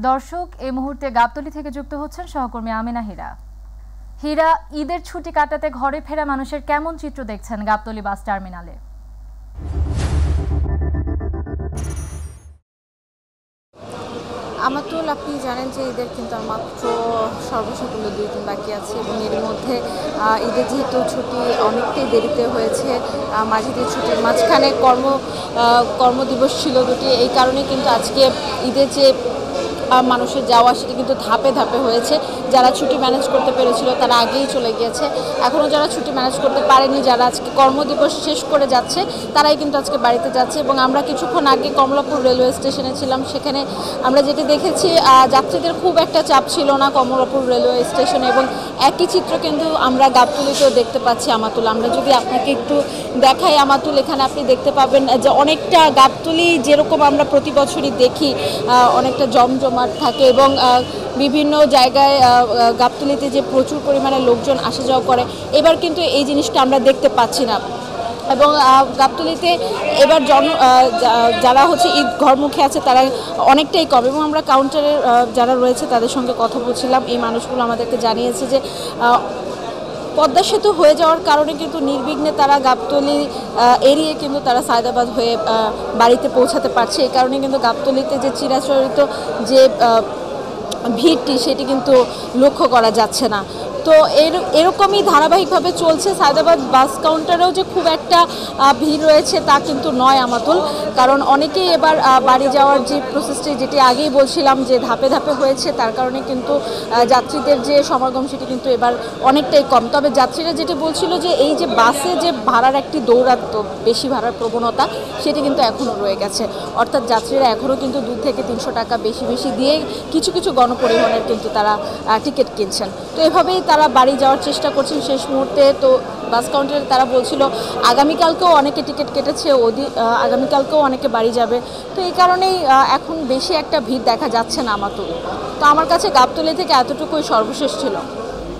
দর্শক এই মুহূর্তে গাবতলী থেকে যুক্ত হচ্ছেন সহকর্মী আমিনা হীরা। হীরা, ঈদের ছুটি কাটাতে ঘরে ফেরা মানুষের কেমন চিত্র দেখছেন গাবতলী বাস টার্মিনালে? আমাতুল, আপনি জানেন যে ঈদের কিন্তু আর মাত্র সর্বশেষ 2 দিন বাকি আছে এবং এর মধ্যে ঈদের যেহেতু ছুটি অনেকটাই দেরিতে হয়েছে, মাঝিদের ছুটির মাঝখানে কর্মদিবস ছিল দুটি, এই কারণে কিন্তু আজকে ঈদের যে মানুষের যাওয়া সেটা কিন্তু ধাপে ধাপে হয়েছে। যারা ছুটি ম্যানেজ করতে পেরেছিল তারা আগেই চলে গিয়েছে, এখনও যারা ছুটি ম্যানেজ করতে পারেনি, যারা আজকে কর্মদিবস শেষ করে যাচ্ছে তারাই কিন্তু আজকে বাড়িতে যাচ্ছে। এবং আমরা কিছুক্ষণ আগে কমলাপুর রেলওয়ে স্টেশনে ছিলাম, সেখানে আমরা যেটি দেখেছি যাত্রীদের খুব একটা চাপ ছিল না কমলাপুর রেলওয়ে স্টেশনে, এবং একই চিত্র কিন্তু আমরা গাবতলীতেও দেখতে পাচ্ছি। আমাতুল, আমরা যদি আপনাকে একটু দেখাই, আমাতুল এখানে আপনি দেখতে পাবেন যে অনেকটা গাবতলী যেরকম আমরা প্রতি বছরই দেখি অনেকটা জমজমাট থাকে এবং বিভিন্ন জায়গায় গাবতলীতে যে প্রচুর পরিমাণে লোকজন আসা যাওয়া করে, এবার কিন্তু এই জিনিসটা আমরা দেখতে পাচ্ছি না। এবং গাবতলীতে এবার যারা হচ্ছে ঈদ ঘরমুখে আছে তারা অনেকটাই কম, এবং আমরা কাউন্টারের যারা রয়েছে তাদের সঙ্গে কথা বলছিলাম। এই মানুষগুলো আমাদেরকে জানিয়েছে যে পদ্মা সেতু হয়ে যাওয়ার কারণে কিন্তু নির্বিঘ্নে তারা গাবতলী এড়িয়ে কিন্তু তারা সায়দাবাদ হয়ে বাড়িতে পৌঁছাতে পারছে। এই কারণে কিন্তু গাবতলীতে যে চিরাচরিত যে ভিড়টি সেটি কিন্তু লক্ষ্য করা যাচ্ছে না। তো এরকমই ধারাবাহিকভাবে চলছে। সায়দাবাদ বাস কাউন্টারেও যে খুব একটা ভিড় রয়েছে তা কিন্তু নয় আমাতুল, কারণ অনেকেই এবার বাড়ি যাওয়ার যে প্রসেসটি, যেটি আগেই বলছিলাম যে ধাপে ধাপে হয়েছে, তার কারণে কিন্তু যাত্রীদের যে সমাগম সেটি কিন্তু এবার অনেকটাই কম। তবে যাত্রীরা যেটি বলছিল যে এই যে বাসে যে ভাড়ার একটি দৌরাত্ম্য, বেশি ভাড়ার প্রবণতা, সেটি কিন্তু এখনও রয়ে গেছে। অর্থাৎ যাত্রীরা এখনও কিন্তু 2 থেকে 300 টাকা বেশি বেশি দিয়ে কিছু কিছু গণপরিবহনের কিন্তু তারা টিকিট কিনছেন। তো এভাবেই তারা বাড়ি যাওয়ার চেষ্টা করছেন শেষ মুহূর্তে। তো বাস কাউন্টারে তারা বলছিল আগামীকালকেও অনেকে টিকিট কেটেছে, আগামীকালকেও অনেকে বাড়ি যাবে। তো এই কারণেই এখন বেশি একটা ভিড় দেখা যাচ্ছে না আমাতুল। তো আমার কাছে গাবতলী থেকে এতটুকুই সর্বশেষ ছিল।